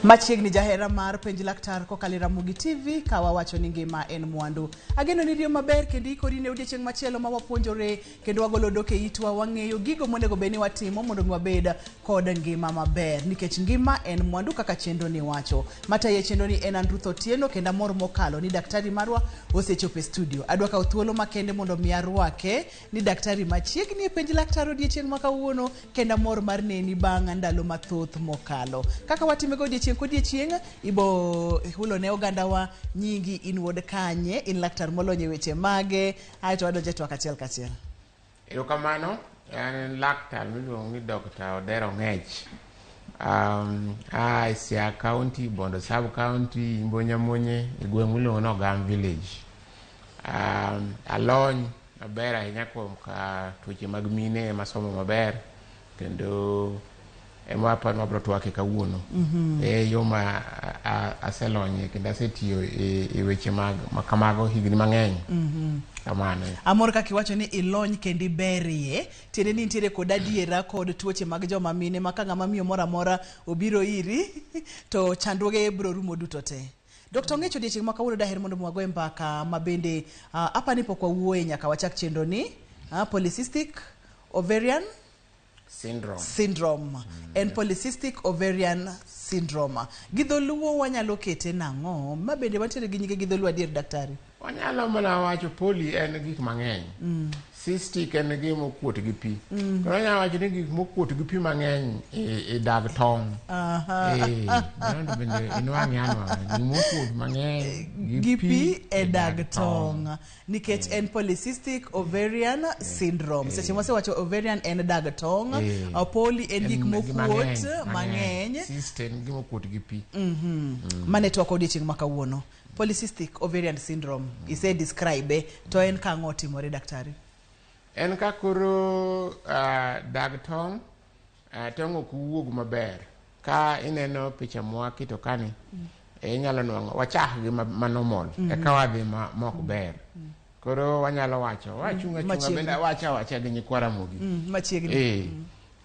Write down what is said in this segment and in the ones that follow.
Machiegni jahera mar penj laktar kokalo Ramogi TV kawa wacho ni ngima en mwandu. Ageno ni rio maber kendo ikori ne odiechieng' machielo ma wapuonjore kendo wagolo dok e itwa wang'eyo gigo monego beni watimo mondo wabed kod ngima maber nikech ngima en mwandu kaka chenro ni wacho. Mataye chenro ni en Andrutho Tieno kendo mor mokalo ni daktari marwa osechopo e studio. Adwa kawo thuolo makende mondo mi arwake ni daktari machiegni e penj laktar odiechieng' ma kawuono kendo mor mar neni bang' ndalo mathoth mokalo. Kaka watimego odiechieng' ibo hulo ne oganda wa nyingi in wod kanye in laktar molonye weche mage aito wadonje twak achiel kachiel. Erokamano en laktar miluongo ni Dr. Odero Ng'ech. Sia County, Bondo Sub County, Mbonyamonye, gweng' miluongo ni Ogam Village. Alony maber ahinya kuom ka tuoche mag mine masomo maber kendo ema mabro twake kawuono. Yo ma aselonye kendo asetiyo e weche mag kamago higni mang'eny. Kamano. Amor kaka iwacho ni ilony kendo iberie tiende ni nitiere kod adiera kod tuoche mag joma mine ma ka ng'ama miyo moro amora obiro iri to chandruoge bro rumo duto te. Dr. Ng'ech odiechieng' ma kawuono daher mondo mwagoe mbaka mabende apani pok wawuoye nyaka wachak chenro ni polycystic ovarian syndrome. En polycystic ovarian syndrome. Gidholuo wanyalo kete nang'o? Ma bende wantiere gi nyinge gidholuo adier daktari? Wanyalo mana wacho poly en gik mang'eny. Cystic en gik mokuot gi pi. Koro wanyalo wacho ni gik mokuot gi pi mang'eny e dag tong'. Bende inwang'e anwang'e. Gik mokuot mang'eny gi pi e dag tong'. Nikech en polycystic ovarian syndrome. Seche mwase wacho ovarian en dag tong'. Poly en gik mokuot mang'eny. Cyst en gik mokuot gi pi. Mane twak odiechieng' ma kawuono. Polycystic ovarian syndrome ise describe to en kang'o timore daktari? En ka koro dag tong' tong' ok wuog maber. Ka ineno picha mwaketo kani inyalo nwang'o wachak gi manormal eka wadhi ma ok ber. Koro wanyalo wacho wachunga bende wacha gi nyikwa Ramogi. Machiegni.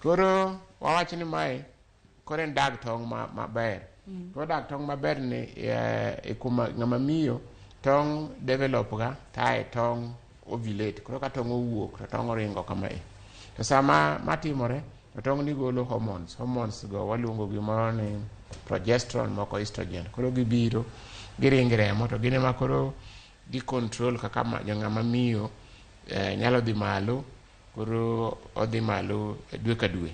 Koro wawacho ni mae koro en dag tong' maber. Koro dag tong' maber ni kuma ng'ama miyo tong' develop ga tae tong' ovulate. Koro ka tong' owuok to tong' ringo kamae. To sama matimore to tong' ni golo hormones. Hormones go waluongo gimoro ni progesterone moko estrogen. Koro gibiro giringo remo to gine ma koro gi control kaka ng'ama miyo nyalo dhi malo. Koro odhi malo dwe ka dwe.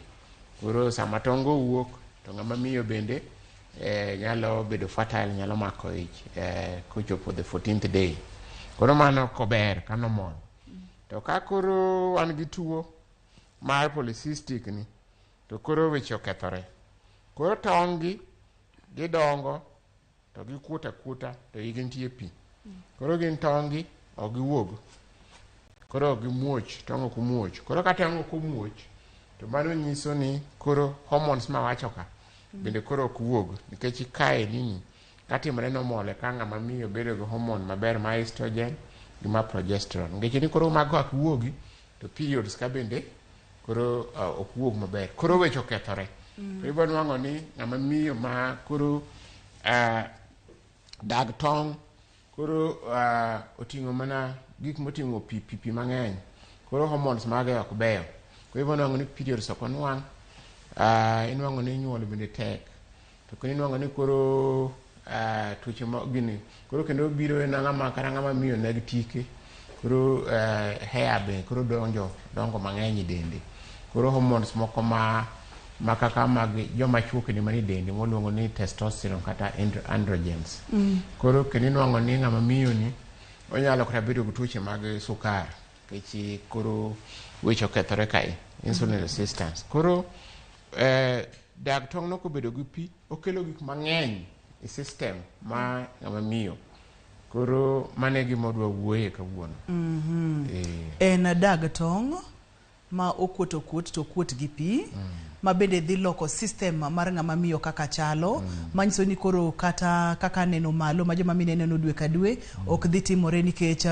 Koro sama tong' owuok to ng'ama miyo bende nyalo bedo fertile, nyalo mako ich kochopo the 14th day. Koro mano kober kano mon. To ka koro wan gi tuo mar polycystic ni to koro weche okethore. Koro tong' gi gidongo to gikuota to igi nitie pi. Koro gin tong' gi ok giwuog. Koro gimuoch, tong' ok muoch. Koro ka tong' ok muoch to mano nyiso ni koro hormones ma wacho ka bende koro ok wuog nikech kae nini katimore normal ka ng'ama miyo bedo gi hormone maber ma estrogen gi ma progesterone. Nikech ni koro mago ok wuogi to periods ka bende koro ok wuog maber. Koro weche okethore. Ibo nwang'o ni ng'ama miyo ma koro dag tong' koro oting'o mana gik moting'o pi mang'eny. Koro hormones mage ok beyo. Koro ibo nwang'o ni periods ok onwang'. Inwang'o ni nyuol bende tek. To kendo inwang'o ni koro tuoche gini koro kendo biro en ng'ama miyo neg tike. Koro hair be koro dongo mang'eny dende. Koro hormones moko ma kaka mag joma chuo kendo mani dende moluongo ni testosterone kata androgens. Koro kendo inwang'o ni ng'ama miyo ni onyalo kata bedo gi tuoche mag sukar. Kechi koro weche okethore kae. Insulin resistance. Koro dag tong' no kobedo gi pi okelo gik mang'eny e system ma ng'ama miyo. Koro mane gima dwa wuoye kawuono. En dag tong' ma okuot to okuot gi pi ma bende dhi loko system mar ng'ama miyo kaka chalo manyiso ni koro kaka neno malo ma joma mine neno dwe ka dwe ok dhi timore nikech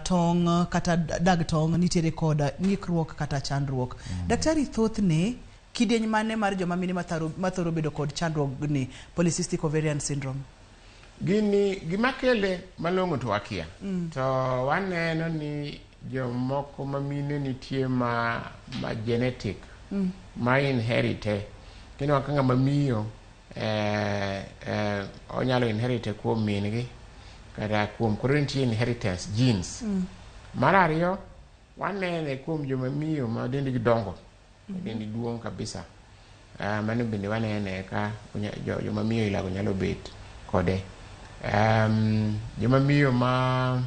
tong' kata dag tong' nitiere koda ng'ikruok kata chandruok. Daktari thothne kidieny mane mar joma mine mathoro bedo kod chandruogni polycystic ovarian syndrome? Gini gima kele malong'o to wakia. To waneno ni jomoko mamine nitie ma genetic, ma inherite. Kendo kaka ng'ama miyo onyalo inherite kuom min gi kata kuom koro nitie inheritance genes. Mar ariyo wanene kuom joma miyo ma dendgi dongo, dendgi duong' kabisa. Mano bende wanene ka joma miyo ilago nyalo bet kode. Joma miyo ma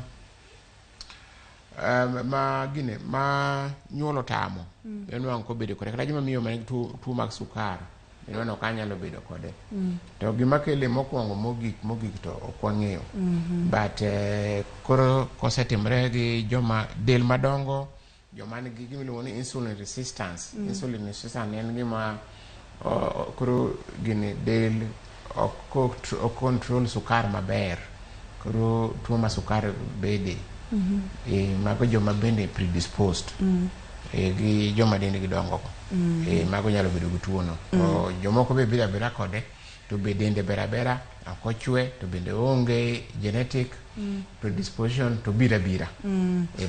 nyuolo tamo enwang' kobedo kode, kata joma miyo ma nigi tuo mag sukar enwang' ka nyalo bedo kode. To gima kele mokwongo mogik to ok wang'eyo. But koro kosetimre gi joma del madongo, joma nigi gima iluongo ni insulin resistance. Insulin resistance en gima koro gini del ok control sukar maber, koro tuo ma sukar bede. Mago joma bende predisposed gi joma dendgi dongo ko. Mago nyalo bedo gi tuono. Jomoko be biro abira kode to be dende berabera, ok ochwe, to bende onge genetic predisposition to bira.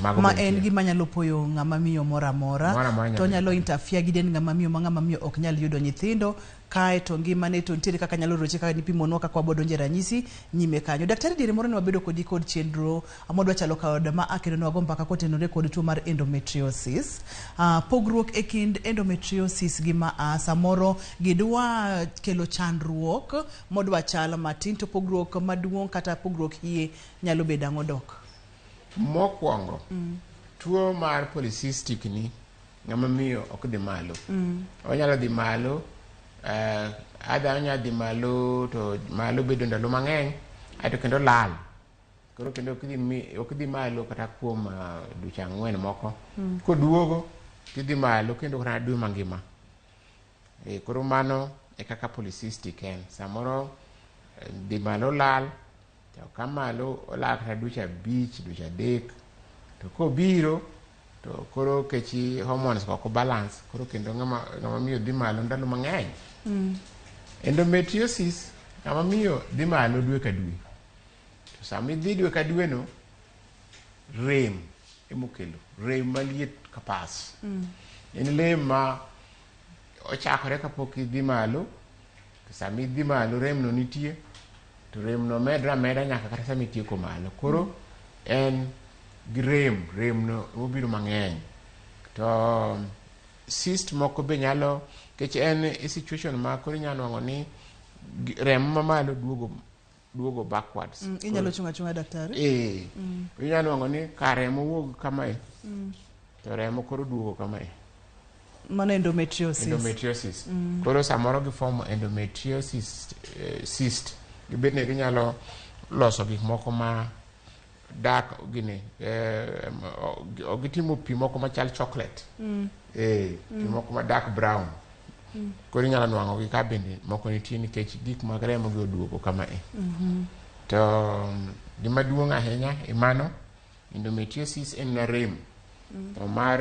Ma en gima nyalo poyo ng'ama miyo mora mora, to nyalo interfere gi dend ng'ama miyo ok nyal yudo nyithindo, kae to ngimane to nitiere kaka nyalo roche kaka nipimonwa kaka wabodonje ranyisi nyime kanyo. Daktari, diere moro ne wabedo kodi kod chenro modwa chalo kod ma akendo ne wago mbaka kotenore kod tuo mar endometriosis. Pogruok e kind endometriosis gi ma samoro gidwa kelo chandruok modwa chal matin, to pogruok maduong' kata pogruok hie nyalo bedo ang'o dok? Mokwongo, tuo mar polycystic ni ng'ama miyo ok dhi malo. Onyalo dhi malo, onyalo dhi malo to malo bedo ndalo mang'eny, ato kendo lal. Koro kendo ok dhi malo kata kuom dweche 4 moko. Koduogo tidhi malo kendo kata dwe mangima. Koro mano e kaka polycystic en. Samoro dhi malo lal, to kamalo olal kata dweche 5, dweche 3, to kobiro to koro kechi hormones ok balance, koro kendo ng'ama miyo dhi malo ndalo mang'eny. Endometriosis ng'ama miyo dhi malo dwe ka dwe, to sama idhi dwe ka dwe no, rem emokelo, rem maliet kapas. En rem ma ochakore kapok idhi malo, to sama idhi malo rem no nitie, to rem no meda nyaka kata sama itieko malo. Koro en gi rem no obiro mang'eny. To cyst moko be nyalo, kech en situation ma koro inyalo nwang'o ni remo mamalo duogo backwards. Inyalo chunga daktari? Inyalo nwang'o ni ka remo wuog kamae, to remo koro duogo kamae. Mano endometriosis. Koro samoro gi form endometriosis cyst. Gibedne ginyalo loso gik moko ma dark gini, gitimo pi moko machal chocolate. Pi moko ma dark brown. Koro inyalo nwang'o gi ka bende moko nitie nikech gik mag remo gi oduogo kamae. To gima duong' ahinya e mano, endometriosis en na rem. To mar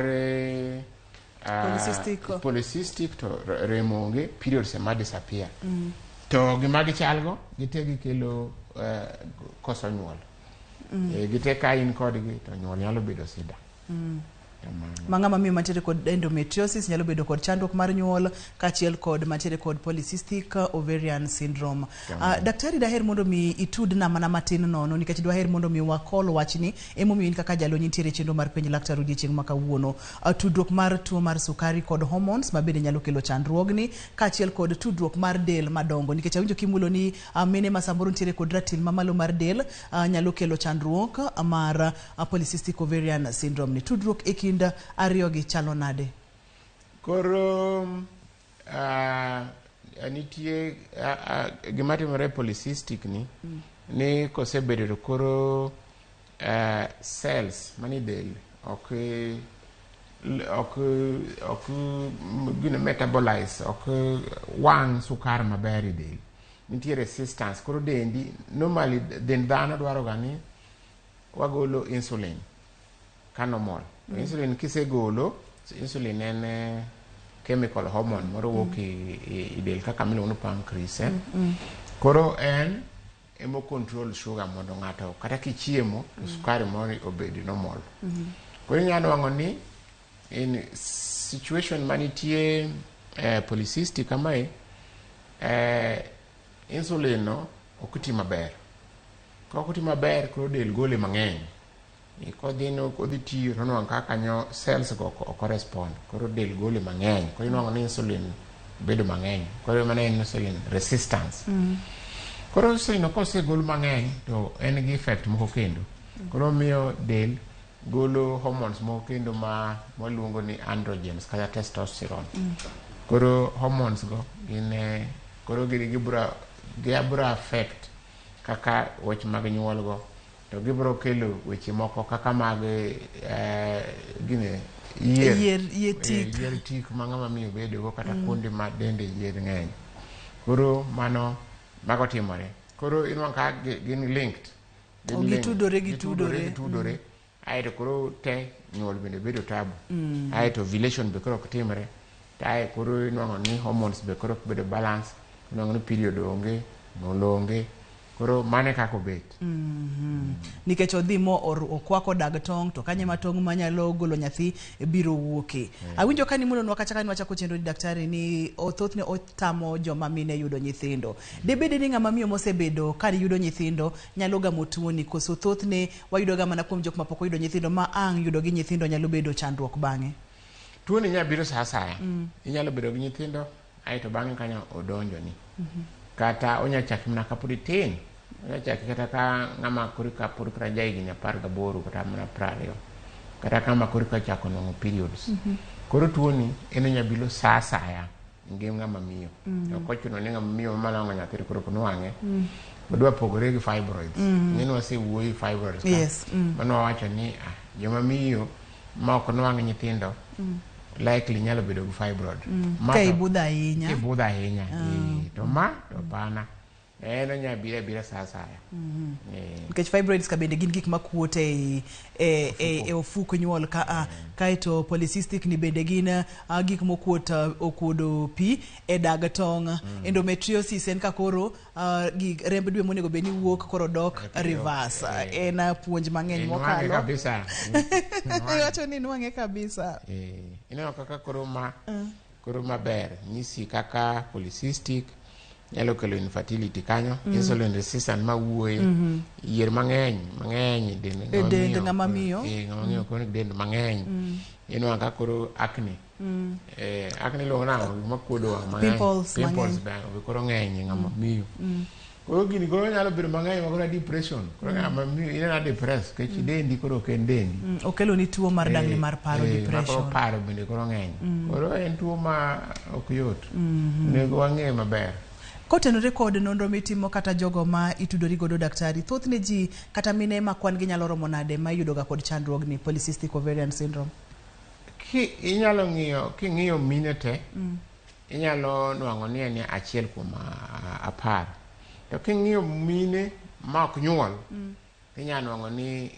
polycystic to remo onge, periods ema disappear. To gima gichalgo, gite gikelo koso nyuol. Gite ka in kodgi to nyuol nyalo bedo sida. Mang'ama miyo mantiere kod endometriosis nyalo bedo kod chandruok mar nyuol kachiel kod mantiere kod polycystic ovarian syndrome. Daktari, daher mondo mi itudna mana matin nono nikech daher mondo mi wakol wachni emomiyo in kaka jalony nitiere chenro mar penj laktar odiochieng' ma kawuono. Tudruok mar tuo mar sukari kod hormones ma bende nyalo kelo chandruogni kachiel kod tudruok mar del madongo nikech awinjo kimulo ni mine ma samoro nitiere kod ratil mamalo mar del nyalo kelo chandruok mar polycystic ovarian syndrome ni. Tudruok e kind ariyo gi chalo nade? Koro nitie gima timore polycystic ni kosebedo to koro cells mani del ok gina metabolize, ok wang' sukar maber e del. Nitie resistance. Koro dendi normally dend dhano dwaro ga ni wagolo insulin ka normal. Insulin kisegolo, insulin en chemical hormone moro wuok i del kaka miluongo ni pancreas. Koro en emo control sugar mondo ng'ato kata kichiemo to sukari moro obedi normal. Koro inyalo wang'o ni in situation manitie polycystic kamae, insulin no ok ti maber. Kok ti maber koro del gole mang'eny. Kodhi tiyo to nwang' kaka nyo cells go ok respond. Koro del gole mang'eny. Koro inwang'o ni insulin bedo mang'eny. Koro mana insulin resistance. Koro insulin kosegol mang'eny to en gi effect moko kendo. Koro miyo del golo hormones moko kendo ma waluongo ni androgens kata testosterone. Koro hormones go gin koro gibro affect kaka weche mag nyuol go, to gibro kelo weche moko kaka mag yier tik ma ng'ama miyo bedo go kata kuonde ma dende yier ng'eny. Koro mano mago timore. Koro inwang' ka gin linked. Gitudore. Aeto koro te nyuol bende bedo tabu. Aeto ovulation be koro ok timre. Ae koro inwang'o ni hormones be koro ok bedo balance. Inwang'o ni period onge, onge. Koro mane kako bet. Nikech odhi mo okwako dag tong' to kanye ma tong' manyalo golo nyathi biro wuoke. Awinjo kani mulo nwaka chaka ni wachako chenro ni daktari ni thothne otamo joma mine yudo nyithindo. Debede ni ng'ama miyo mosebedo kani yudo nyithindo nyalo gamo tuo ni koso thothne wayudo ga mana kuom jok ma pok oyudo nyithindo ma ang' yudo gi nyithindo nyalo bedo chandruok bang'e. Tuo ni nyalo biro sa asaya. Inyalo bedo gi nyithindo aeto bang'e kanyo odonjo ni. Kata onya chaki mana kapod tin. Onya chaki kata ka ng'ama korika jai gi 18 kata mana 20. Kata kama korika chako nongo periods. Koro tuo ni eno nyabilo sa asaya ngim ng'ama miyo. Okochuno ni ng'ama miyo malongo nyathi koro kunwang'e. Odwa pogore gi fibroids. Nino wase wuoyi fibroids. Yes. Mano wacho ni joma miyo ma ok nwang' nyithindo likely nyalo bedo gi fibroid. Kai budha ahinya. To ma to pana. Eno nya bira sa asaya. Nikech fibroids ka bende gin gik makuot e ofuku nyuol ka kaito polycystic ni bende gin gik mokuot okuodo pi e dag tong'. Endometriosis en ka koro remb dwe monego beni wuok koro dok reverse. En puonj mang'eny mokalo. Wacho ni nwang'e kabisa. Ino kaka koro maber nyisi kaka polycystic nyalo kelo infertility kanyo, insulin resistant ma wuoye, yier mang'eny dend ng'ama miyo. Ng'ama miyo kono dend mang'eny. Inwang' ka koro acne. Acne luongo nang'o makuodo wang' mang'eny. Pimples be koro ng'eny ng'ama miyo. Koro gini koro nyalo bedo mang'eny ma koro depression. Koro ng'ama miyo inena depress kech dendi koro ok en dendi. Okelo ni tuo mar dang'ni mar paro depression. Koro paro bende koro ng'eny. Koro en tuo ma ok yot. Nego wang'e maber. Kotenore kod nonro mitimo kata jogo ma itudori godo daktari, thothne ji kata mine ma kwan gi nyalo romo nade ma yudo ga kod chandruogni polycystic ovarian syndrome? Inyalo king'iyo mine te, inyalo nwang'o ni en achiel kuom 10. To king'iyo mine ma ok nyuol, inyalo nwang'o ni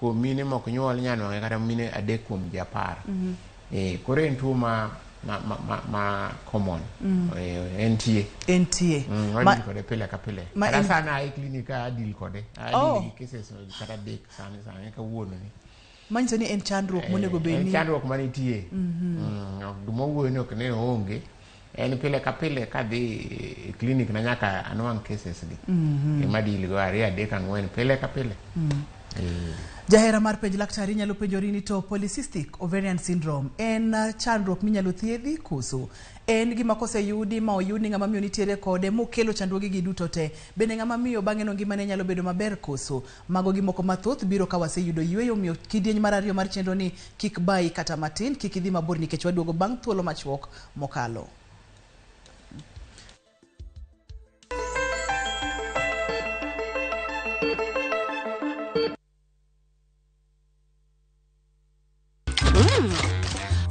kuom mine ma ok nyuol inyalo nwang'o kata mine 3 kuom 10. Koro en tuo ma common. NTA. Wadil kode pile ka pile. Kata sana ai klinika adil kode. Adil cases kata dek sani ka wuono ni. Manyiso ni en chandruok monego beni. En chandruok manitie. Gima wuoyo ni ok ne onge. En pile ka pile ka dhi klinik na nyaka anwang' cases gi. Ema dil go 2, 3, 4 pile ka pile. Jahera mar penj laktari nyalo penjori ni to polycystic ovarian syndrome en chandruok minyalo thiedhi koso en gima koseyudi ma oyudi ng'ama miyo nitiere kode mokelo chandruoge gi duto te bende ng'ama miyo bang'e no ngimane nyalo bedo maber koso mago gi moko mathoth biro ka waseyudo yweyo miyo kidieny mar 2 mar chenro ni kik bai kata matin kik idhi mabor nikech waduogo bang' thuolo machuok mokalo.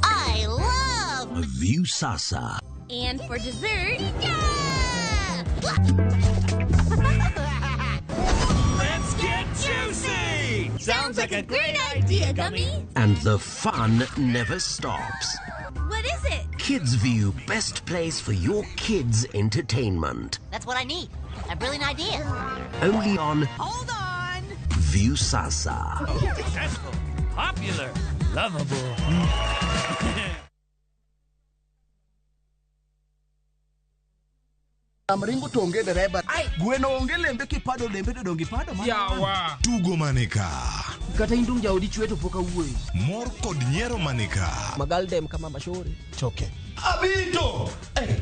I love View Sasa. And for dessert, yeah! Let's get juicy! Sounds like a great idea, Gummy. And the fun never stops. What is Kids View, best place for your kids' entertainment. That's what I need. A brilliant idea. Only on Hold on! View Sasa. Successful, popular, lovable. Amringo tonge dereba. Gweno onge lembe kipado lembe to dongi pado mana. Yawa. Tugo manika. Kata indung jaudi chweto poka uwe. Mor kod nyiero manika. Magaldem kama mashori. Choke. Abito.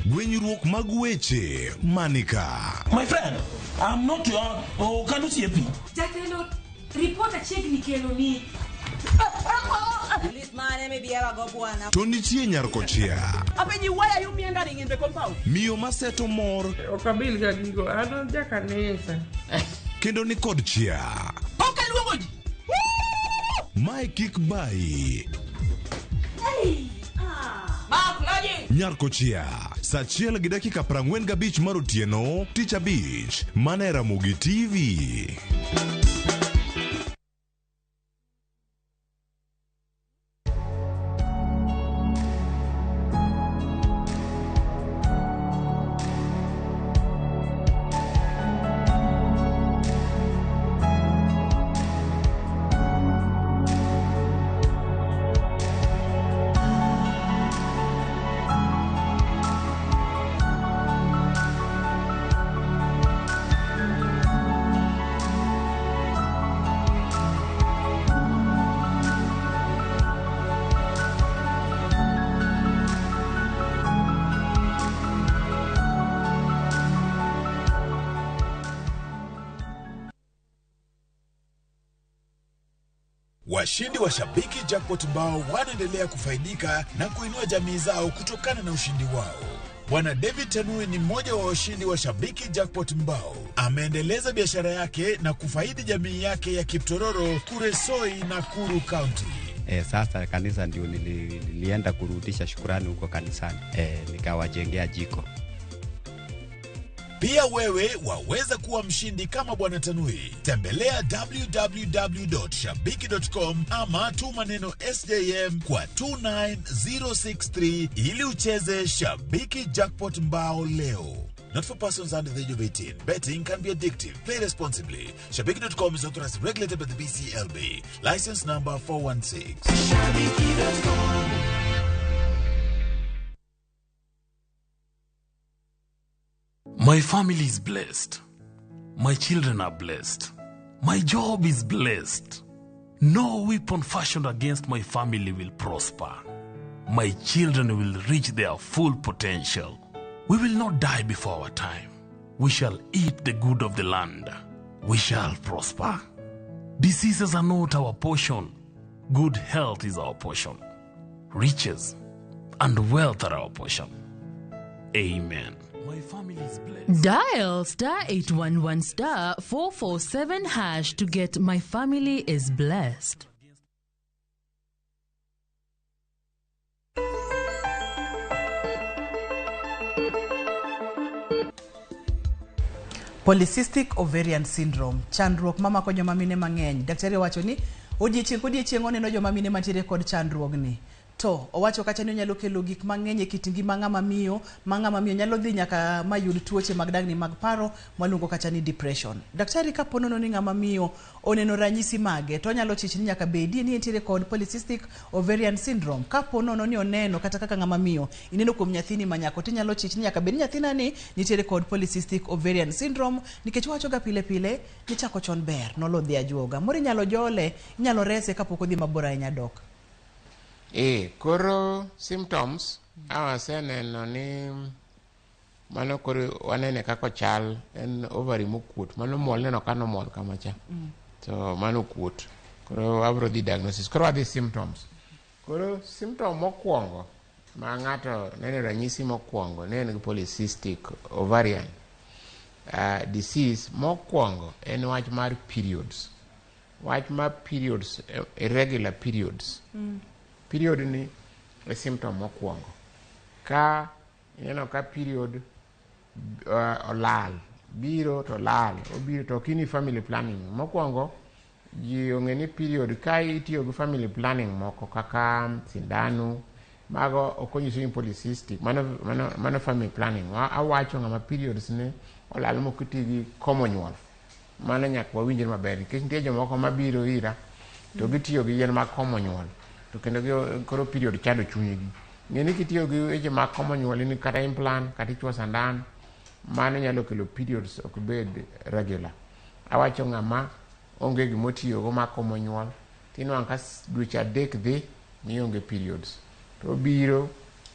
Gwenyruok mag weche manika. My friend, I'm not your Kanusi. Jatelo, report a check ni kelo ni. To nitie nyarkochia. Abenyi, why are you meandering in the compound? Miyo maseto mor. Okabil ga gigo, ano jakanisa. Kendo ni kod chia. Okay, luogoji. Mae kik bai. Hey! Nyarkochia. Saa 1:45 mar otieno, tich abich. Mana e Ramogi TV. Washindi wa Shabiki Jackpot Mbao wanaendelea kufaidika na kuinua jamii zao kutokana na ushindi wao. Bwana David Tanui ni mmoja wa washindi wa Shabiki Jackpot Mbao. Ameendeleza biashara yake na kufaidi jamii yake ya Kiptororo, Kuresoi na Kuru County. Sasa kanisa ndio nilienda kurudisha shukrani huko kanisani. Nikawajengea jiko. Pia wewe waweza kuwa mshindi kama Bwana Tanui. Tembelea www.shabiki.com ama tuma neno SJM kwa 29063 ili ucheze Shabiki Jackpot Mbao leo. Not for persons under the age of 18. Betting can be addictive. Play responsibly. Shabiki.com is authorized and regulated by the BCLB. License number 416. Shabiki.com. My family is blessed. My children are blessed. My job is blessed. No weapon fashioned against my family will prosper. My children will reach their full potential. We will not die before our time. We shall eat the good of the land. We shall prosper. Diseases are not our portion. Good health is our portion. Riches and wealth are our portion. Amen. My family is blessed. Dial *811 447# to get My Family is Blessed. Polycystic ovarian syndrome, chandruok mama ko joma mine mang'eny. Daktari wacho ni odiechieng' oneno joma mine mantiere kod chandruogni. To owacho kacha ni onyalo kelo gik mang'eny e kit ngima ng'ama miyo nyalo dhi nyaka mayud tuoche mag dagni mag paro malungo kacha ni depression. Daktari ka ponono ni ng'ama miyo oneno ranyisi mage to nyalo chich ni nyaka bedi ni entiere kod polycystic ovarian syndrome. Ka ponono ni oneno kata kaka ng'ama miyo ineno kuom nyathini manyako to nyalo chich ni nyaka bedi nyathina ni nitiere kod polycystic ovarian syndrome, nikech wacho ga pile pile ni chako chon ber nolodhi ajuoga. Mori nyalo jole, nyalo rese kapok odhi mabor ahinya dok. Koro symptoms awaseneno ni mano koro wanene kako chal en ovary mokuot mano mol neno kano mol kama cha. So mano kuot. Koro abro di diagnosis. Koro adi symptoms. Koro symptom mokwongo ma ng'ato nene ranyisi mokwongo nene polycystic ovarian disease mokwongo en wach mar periods. Wach mar periods, irregular periods. Period ni a symptom mokwongo. Ka ineno ka period olal, biro to lal, obiro to kini family planning. Mokwongo ji ong'e ni period ka itiyo gi family planning moko kaka sindano, mago okonyiso in polycystic mano family planning awacho ngama periods ne olal mokiti gi komo nyuol mano nyak wawinjre maber nikech nitie jomoko mabiro ira to gitiyo gi yien mag komo nyuol to kendo koro period chando chunygi ngeni kitiyo gi weche mag komo nyuol ni kata implant kata ichwo sandan mano nyalo kelo periods ok bed regular awacho ngama onge gimotiyo go mag komo nyuol tinwang' ka dweche adek dhi mionge periods to biro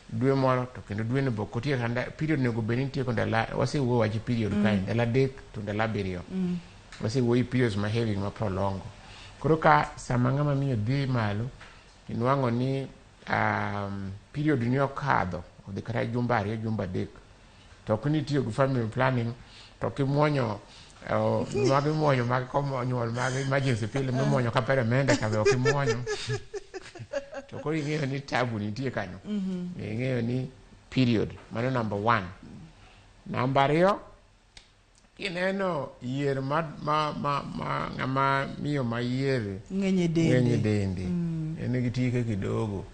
dwe moro to kendo dwe no bok otiyo kanda period nego beni tieko ndala wasewuo wachi period kae ndala adek to ndala abiriyo wasewuoyi periods ma heavy ma prolongo koro ka sama ng'ama miyo dhi malo inwang'o ni period ni okadho odhi kata jumba ariyo jumba adek to ok ni tiyo gi family planning to kimuonyo muonyo mag komo nyuol mag emergency pill muonyo ka peremende ka ok muonyo to koro ing'eyo ni tabu nitie kanyo ing'eyo ni period mano number 1 number 2 kineno yier ng'ama miyo ma yier ng'enye dende en gi tike kidogo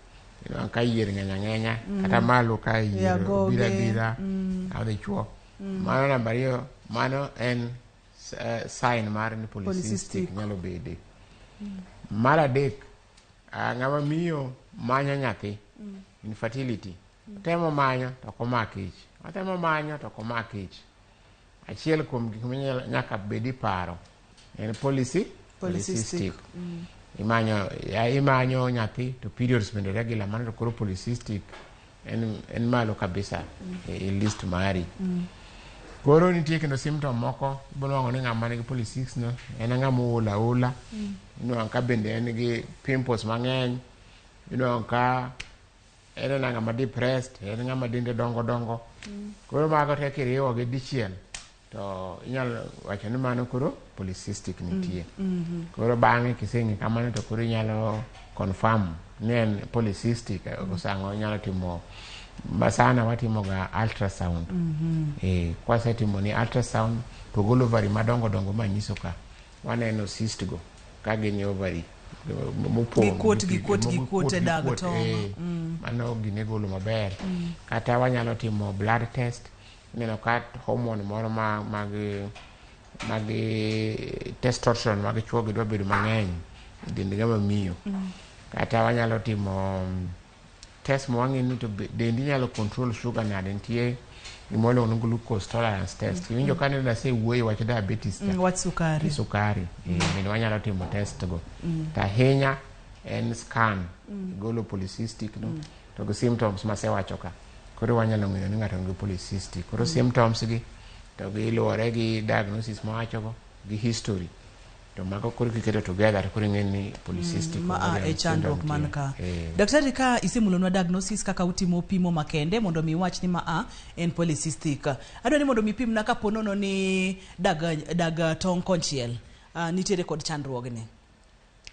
ka yier ng'enya kata malo ka yier bira adhi chuo mano number 2 mano en sign mar ni polycystic nyalo bede mar adek ng'ama miyo manyo nyathi infertility temo manyo to komakich atemo manyo to komakich achiel kuom gik nyaka bedi paro en polycystic imanyo nyathi to periods bende regular mano to koro polycystic en malo kabisa e list mari koro nitie kendo symptom moko ibolwang'o ni ng'ama nigi polycystic no en ng'ama ola inwang' ka bende en gi pimples mang'eny inwang' ka en ng'ama depressed en ng'ama dende dongo koro mago te kiriwo gi dichiel to inyalo wacho ni mano koro polycystic nitie koro bang'e kiseng'e kamano to koro inyalo confirm ni en polycystic osang'o inyalo timo basana watimo ga ultrasound kwasetimo ni ultrasound to golo ovari madongo manyiso ka waneno cyst go ka gin ovari gikuot e dag tong' mano gine golo maber kata wanyalo timo blood test neno ka hormone moro mag testosterone mag chuo gi dwa bedo mang'eny dend ng'ama miyo kata wanyalo timo test mwang'ini to dendi nyalo control sugar nade nitie gimolo ni glucose tolerance test winjo ka nenda se wuoyo wach diabetes wach sukari bende wanyalo timo test go ta hinya en scan golo polycystic no to gi symptoms ma sewacho ka koro wanyalo ng'eyo ni ng'ato nigi polycystic koro symptoms gi to giluwore gi diagnosis ma wacho go gi history to mago koro kiketo together to koro ing'eni ni polycystic e chandruok man ka daktari ka isemulonwa diagnosis kaka utimo pimo makende mondo mi wach ni en polycystic adwa ni mondo mi pimna ka ponono ni dag tong' konchiel nitiere kod chandruogne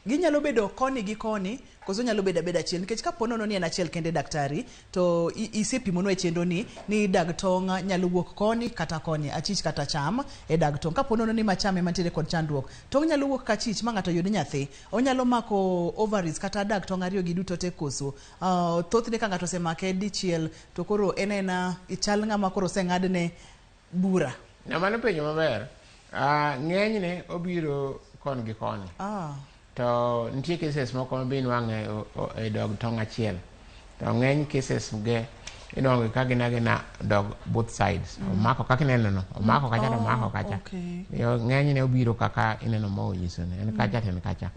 ginyalo bedo koni gi koni koso nyalo bedo beda achiel nikech ka ponono ni en achiel kende daktari to isepimo no e chendo ni dag tong' nyalo wuok koni kata koni achich kata cham e dag tong' ka ponono ni machame mantiere kod chandruok tong' nyalo wuok ka chich ma ng'ato yud nyathi onyalo mako ovaries kata dag tong' ariyo gi duto te koso thothne ka ng'ato osemake dichiel to koro enena ichal ng'ama koro oseng'adne bura mano penjo maber ng'enyne obiro kon gi koni to nitie cases moko ma bin wang'e e dog tong' achiel to ng'eny cases ge inwang'o ka gina dog both sides omako kaka ineno no omako kacha to omako kacha ng'eny ne obiro kaka ineno ma onyiso ne en kacha to en kacha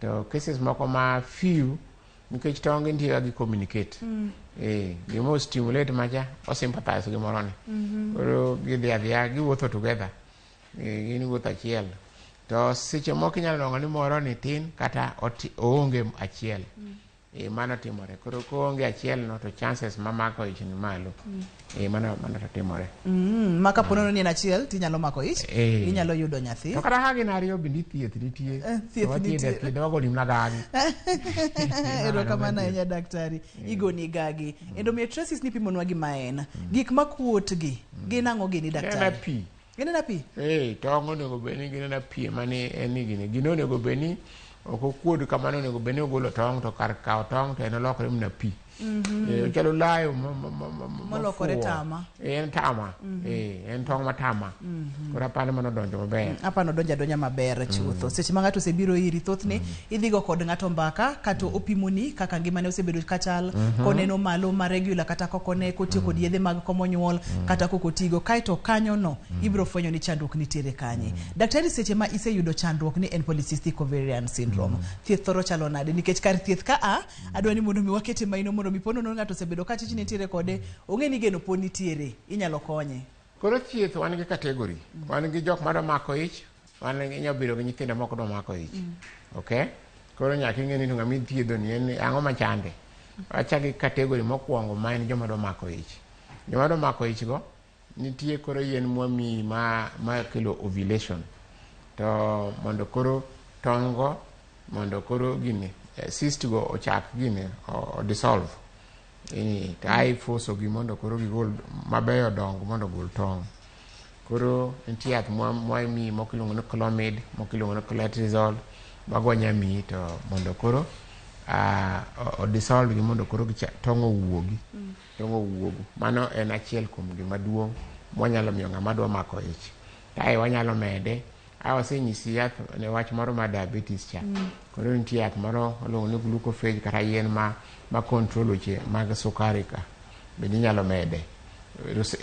to cases moko ma few nikech tong' nitie gi communicate gimo stimulate macha o sympathize gi moro ni koro gidhi adhiya giwuotho together gin wuotho achiel to seche moko inyalo nongo ni moro ni tin kata oonge achiel mano timore koro koonge achiel no to chances mamako ich ni malo mano to timore maka ponono ni en achiel tinyalo mako ich inyalo yudo nyathi to kata hagi nariyo bindi thieth nitie thieth wago ni mnagagi erokamano ahinya daktari igoni gagi endometriosis ni pimonwa gima en gik makuot gi gin ang'o gini daktari ginena pi tong' onego bedni ginena pi mani en ni gini onego bedni ok okuod kamano onego bedni ogolo tong' to kar kawo tong' to en olokore mna pi chalo layo molokore tama en tama en tong matama kora pane mano donjo maber apano donja maber chutho seche ma ng'ato osebiro iri thothne idhigo kod ng'ato mbaka kato opimoni kaka ngimane osebedo kachal koneno malo ma regular kata kokone kotiyo kod yedhe mag komo nyuol kata kokotigo kaito kanyo no ibro fwenyo ni chandruok nitiere kanye. Daktari, seche ma iseyudo chandruok ni en polycystic ovarian syndrome thieth thoro chalo nade nikech kar thieth ka adwani mondo mi wakete maino mondo mi pono no ng'ato osebedo ka chich nitiere kode ong'e ni geno poni nitiere inyalo konye. Koro thieth wan gi kategori wan gi jok madwa mako ich wan inyalo biro gi nyithindo moko dwa mako ich okay koro nyaka ing'e ni ng'ama ithiedho ni en ang'o machande. Achaki kategori mokwongo ma en joma dwa mako ich. Joma dwa mako ich go nitie koro yien mwami ma kelo ovulation to mondo koro tongo mondo koro gini cyst go ochak gini o dissolve to ai foso gi mondo koro gigol mabeyo dongo mondo gol tong. Koro nitie yath mwami mokiluongo ni clomid mokiluongo ni cletrizol mago nyami to mondo koro o dissolve gi mondo koro tong owuogi mano en achiel kuom gima duong' mwanyalo miyo ng'ama dwa mako ich. Kae wanyalo mede awasenyisi yath ne wach moro ma diabetes cha koro nitie yath moro oluongo ni glucophage kata yien ma control weche mag sukari ka bende inyalo mede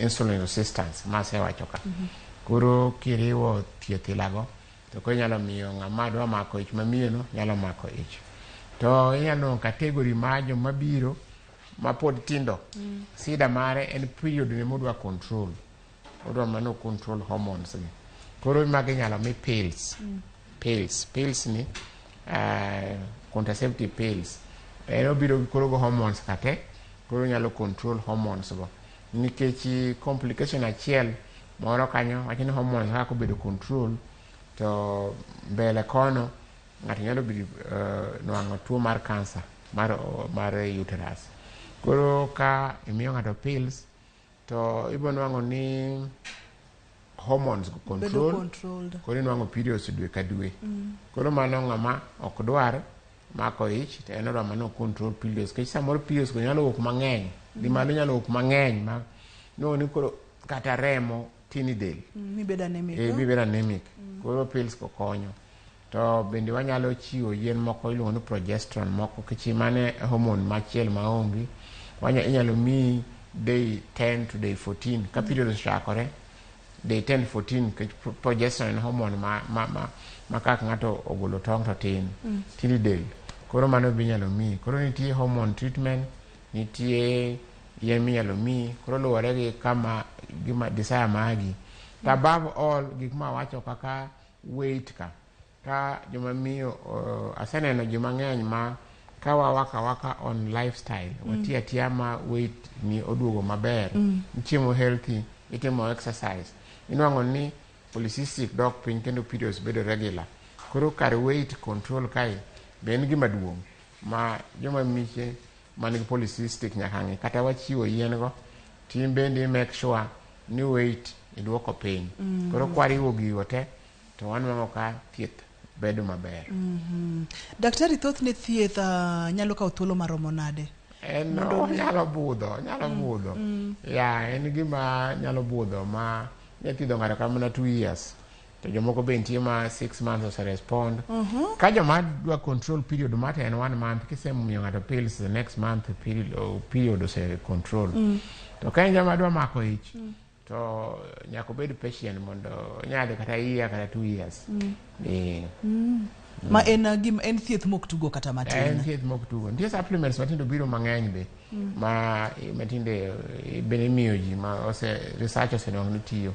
insulin resistance ma asewacho ka koro kiriwo thieth ilago to koro inyalo miyo ng'ama dwa mako ich mamiyo no nyalo mako ich. To inyalo kategori ma joma biro ma pod tindo sida mare en period ne modwa control odwa mano control hormones gi koro magi nyalo mi pills ni contraceptive pills obiro koro go hormones kate koro nyalo control hormones go nikech complication achiel moro kanyo wachini hormones kaka obedo control to mbele kono ng'ato nyalo bedo nwang'o tuo mar cancer mar uterus. Koro ka imiyo ng'ato pills to ibo nwang'o ni hormones go control koro nwang'o periods dwe ka dwe koro mano ng'ama ok dwar mako ich to en odwa mano control periods kech samoro periods go nyalo wuok mang'eny di malo nyalo wuok mang'eny ma no ni koro kata remo tini del mibed anemic koro pills ko konyo. To bende wanyalo chiwo yien moko iluongo ni progesterone moko kichi mane hormone machiel maonge inyalo mi day 10 to day 14 ka period chakore day 10 14 kech progesterone en hormone ma kaka ng'ato ogolo tong' to tin del koro mano be inyalo mi. Koro nitie hormone treatment nitie yien minyalo mi koro luwore gi kama gima desire magi. Above all gik ma wacho kaka weight ka joma miyo aseneno joma ng'eny ma ka waka on lifestyle watiya ma weight ni oduogo maber chiemo healthy itimo exercise inwang'o ni polycystic dok piny kendo periods bedo regular koro kar weight control kae be en gima duong' ma joma miche manigi polycystic nyaka ng'e kata wachiwo yien go tim bende make sure ni weight iduoko piny koro kwariwo gigo te to wanwang'o ka thieth bedo maber. Daktari, thothne thieth nyalo kawo thuolo maromo nade? Nyalo budho ya en gima nyalo budho ma nyathiedho ng'ato kamana 2 years to jomoko be nitie ma 6 months ose respond ka joma dwa control period mate en 1 month kisemiyo ng'ato pills the next month period ose control to ka en joma dwa mako ich to nyaka bed patient mondo nyade kata year kata 2 years ma en thieth mok tugo kata matin en thieth mok tugo nitie supplements matindo biro mang'eny be ma matinde bene miyo ji ma research osenwang'o ni tiyo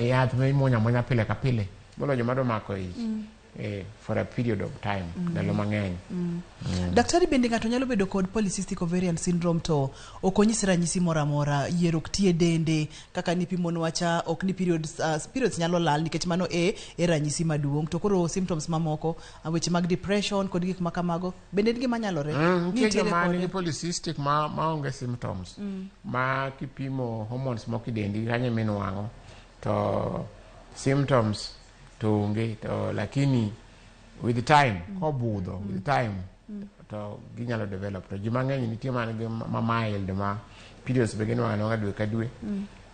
yath ma imuonyo pile ka pile molo joma dwa mako ich for a period of time ndalo mang'eny. Daktari, bende ng'ato nyalo bedo kod polycystic ovarian syndrome to ok onyis ranyisi moro amora, yier ok tie dende kaka nipimonwacha ok ni periods nyalo lal nikech mano e ranyisi maduong' to koro symptoms mamoko weche mag depression kod gik makamago bende gima nyalore nitie joma nigi polycystic ma onge symptoms ma kipimo hormones moko e dendi kanyo minwang'o to symptoms to onge to lakini with time kobudho with time to ginyalo develop to jimang'eny nitie man gi mild ma periods begin wang'ano dwe ka dwe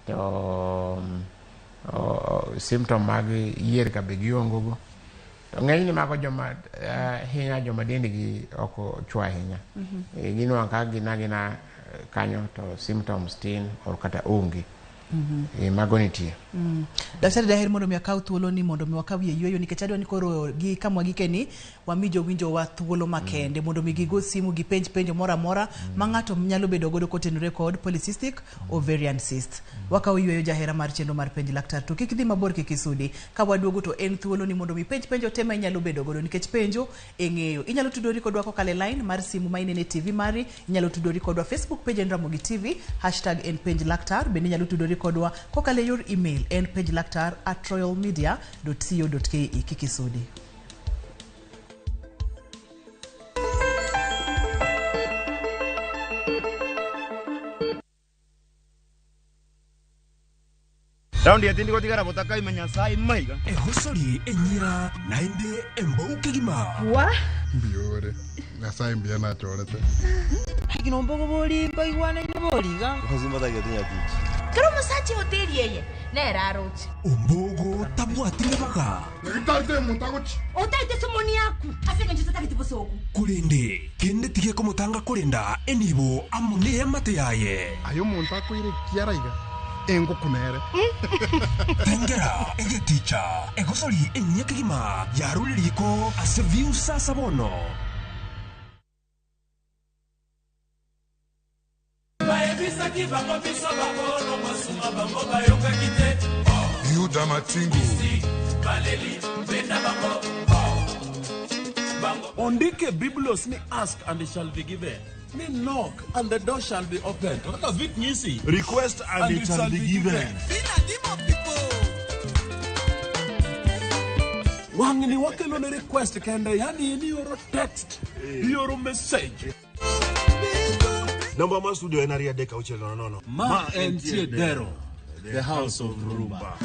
to symptom mag yier ka be giongo go to ng'enyni mago joma hinya joma dendgi ok chwa ahinya ginwang' ka gina kanyo to symptoms tin or kata onge mago nitie. Daktari daher mondo mi akaw thuolo ni mondo mi wakaw yweyo nikech adwa ni koro gi kamwa gike ni wamijo winjo wa thuolo makende mondo mi gigo simu gi penjo mora mora ma ng'ato nyalo bedo godo kotenore kod polycystic ovarian cyst. Wakaw yweyo jahera mar chenro mar penj laktar to kik dhi mabor kik isudi ka waduogo to en thuolo ni mondo mi penjo tema inyalo bedo godo nikech penjo eng'eyo. Inyalo tudori kodwa kokale line mar simu ma inene TV mari, inyalo tudori kodwa Facebook page en Ramogi TV #en penj laktar, bende inyalo tudori kodwa kokale yor email en penjlaktar@royalmedia.co.ke kikisudi. Raundi ya tindi kotigara botaka imenya sai maiga. Hosori enyira nainde embouke gima. Wa? Biore. Ngasai mbia na chorete. Hikino mbogo boli baigwana ni boli ga. Kozimba da getinya kichi. Kero musachi hoteli yeye. Nera rochi. Ombogo tabwa tiboka. Ngitate mutagochi. Otaite somoni yaku. Asenge njitaka kitibosoku. Kulende kende tige komutanga kulenda enibo amune amate yaye. Ayo monta kuire kiaraiga. Engo kunere. Tengera ege ticha. Egosori enyeke gima. Yaruliko aseviu sasa bono. Yuda Matingu. Ondike Biblos ni ask and it shall be given. Ni knock and the door shall be opened. What does it mean? Request and it shall be given. Wangini wakelo ni request kende yani ni yoro text, yoro message. Number ma studio enaria deka uchelo no. Ma Midhiero, the house of Rumba.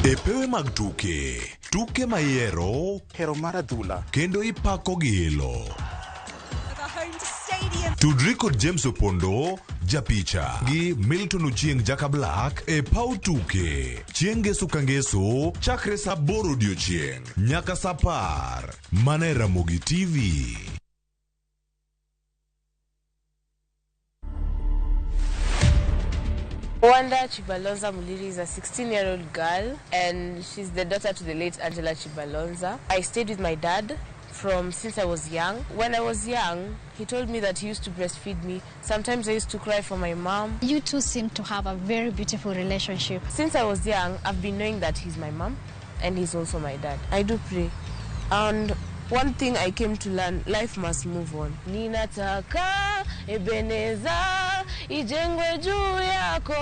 Epewe mag tuke maiero Hero maradula kendo ipako gilo. Tudri kod James Opondo, japicha gi Milton Uchieng Jaka Black e pau tuke. Chieng' ngeso ka ngeso chakre sa 8 odiochieng' nyaka sa 10 mana Ramogi TV. Wanda Chibalonza Muliri is a 16-year-old girl and she's the daughter to the late Angela Chibalonza. I stayed with my dad since I was young. When I was young, he told me that he used to breastfeed me. Sometimes I used to cry for my mom. You two seem to have a very beautiful relationship. Since I was young, I've been knowing that he's my mom and he's also my dad. I do pray. And one thing I came to learn, life must move on. Ninataka Ebeneza ijengwe juu yako.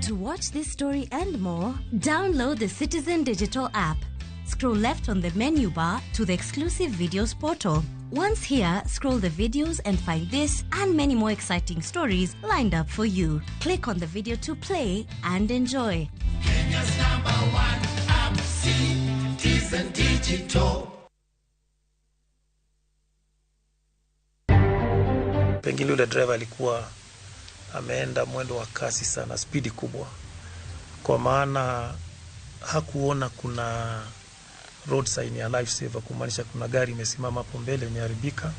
To watch this story and more, download the Citizen Digital app. Scroll left on the menu bar to the exclusive videos portal. Once here, scroll the videos and find this and many more exciting stories lined up for you. Click on the video to play and enjoy. Kenya's #1 app, Citizen Digital. Pengine yule driver alikuwa ameenda mwendo wa kasi sana, spidi kubwa, kwa maana hakuona kuna road sign ya life saver, kumaanisha kuna gari imesimama hapo mbele imeharibika.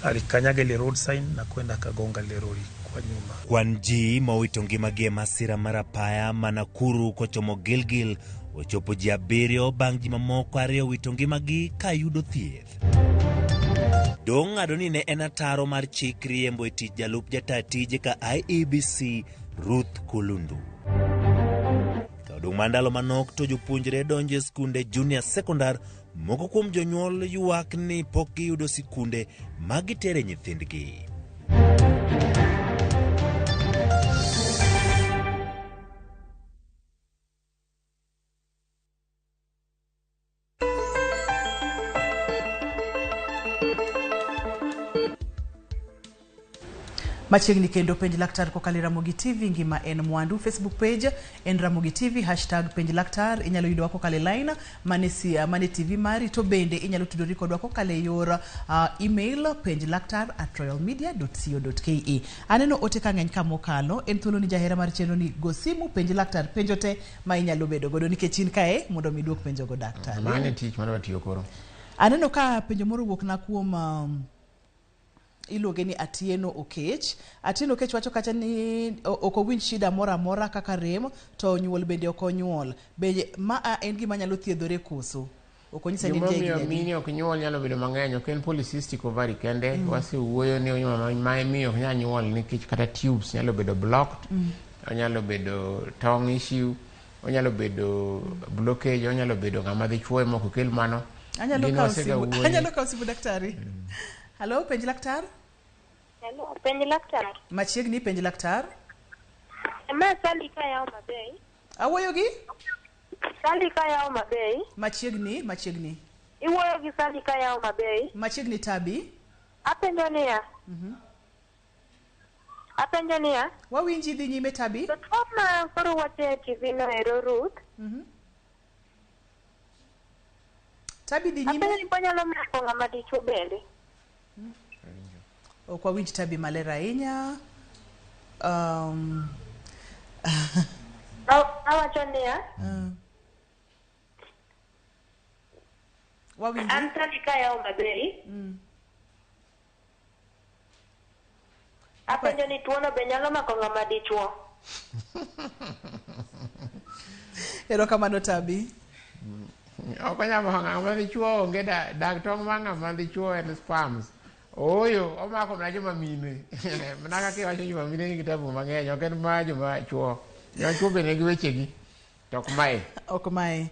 Alikanyaga ile road sign na kwenda kagonga ile lori kwa nyuma. Kwanji mawito ngimage masira marapaya manakuru kochomo Gilgil ochopo ji abirio bang' ji mamoko ariyo wito ngimagi kayudo thieth. Dong' adoni ne en ataro mar chik riembo e tich jalup jata tije ka IEBC Ruth Kulundu. Dong' mandalo manok to jopuonjre donje skunde junior secondar, moko kuom jonyuol yuak ni pok giyudo sikunde magitere nyithindgi. Machiegni kendo penj laktar kokalo Ramogi TV ngima en mwandu. Facebook page en Ramogi TV #penj laktar. Inyalo yudo kokalo line mane TV mari, to bende inyalo tudori kodwa kokalo yor email penjlaktar@royalmedia.co.ke. Aneno ote kang'eny kamokalo en thuolo ni jahera mar chenro ni go simu penj laktar penjote ma inyalo bedo godo nikech in kae mondo mi duok penjo go daktar. Mane tich mano tiyo koro. Aneno ka penjo moro wuok na kuom iluonge ni Atieno Okech. Atieno Okech wacho kacha ni okowinj shida mora mora kaka rem to nyuol bende okonyuol. Be ma en gima nyalo thiedhore koso? Okonyisa ni mimi mini ok nyuol nyalo bedo mang'eny, ok en polycystic ovary kende. Wase wuoyo ni ma miyo ok nyal nyuol nikech kata tubes nyalo bedo blocked. Onyalo bedo tongue issue, onyalo bedo blockage, onyalo bedo ng'ama dhi chuoye moko kel mano. Anyalo kawo simu daktari. Hello, penj laktar? Hello, penj laktar. Machiegni penj laktar? Ma Sally ka yaw mabei. Awuoyo gi? Sally ka yaw mabei. Machiegni. Iwuoyo gi Sally ka yaw mabei. Machiegni Tabi. Apenjo niya. Wawinji dhi nyime Tabi? To tuo ma koro wache TV no ero Ruth. Tabi dhi nyime. Apenjo ni panyalo mako ng'ama dichuo bende. Ok wawinj Tabi maler ahinya. Awacho niya. Wawinji. An Sally ka yaw mabei. Apenjo ni tuono be nyalo mako ng'ama dichuo. Erokamano Tabi. Ok nyalo mako ng'ama dichuo, onge dag tong' ma ng'ama dichuo en spams. Oyo, omako na joma mine. Mana kaka wacho joma mine ni kitabu mang'eny, ok en ma joma chuo. Joma chuo bende gi wechegi. Ok mae.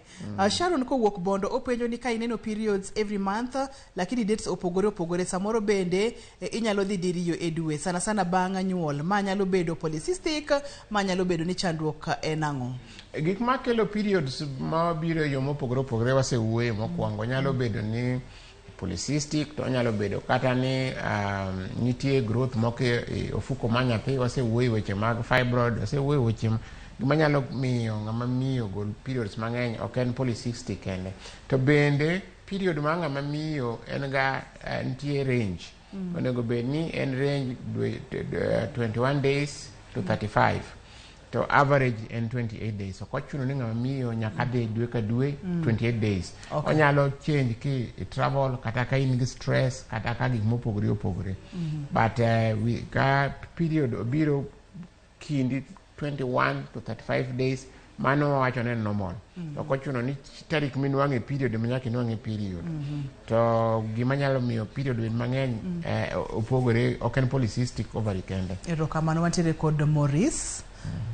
Sharon kowuok Bondo openjo ni ka ineno periods every month lakini dates opogore samoro bende inyalo dhi diriyo e dwe sana bang' nyuol. Ma nyalo bedo polycystic, ma nyalo bedo ni chandruok en ang'o? Gik makelo periods ma biro yo mopogore wasewuoye mokwongo nyalo bedo ni polycystic, to nyalo bedo kata ni nitie growth moko e ofuko mar nyathi. Wasewuoye weche mag fibroid, wasewuoye weche gima nyalo miyo ng'ama miyo gol periods mang'eny, ok en polycystic kende. To bende period ma ng'ama miyo en ga nitie range. Onego bed ni en range 21 days to 35. To average en 28 days. Ok ochuno ni ng'ama miyo nyaka dhi dwe ka dwe 28 days. Onyalo change ki travel kata ka in gi stress kata ka gik mopogore. But ka period obiro kindi 21 to 35 days, mano wacho ne normal. Ok ochuno ni tarik minwang'e period manyaka inwang'e period. To gima nyalo miyo period bed mang'eny opogore, ok en polycystic ovary kende. Erokamano. Wantiere kod Morris.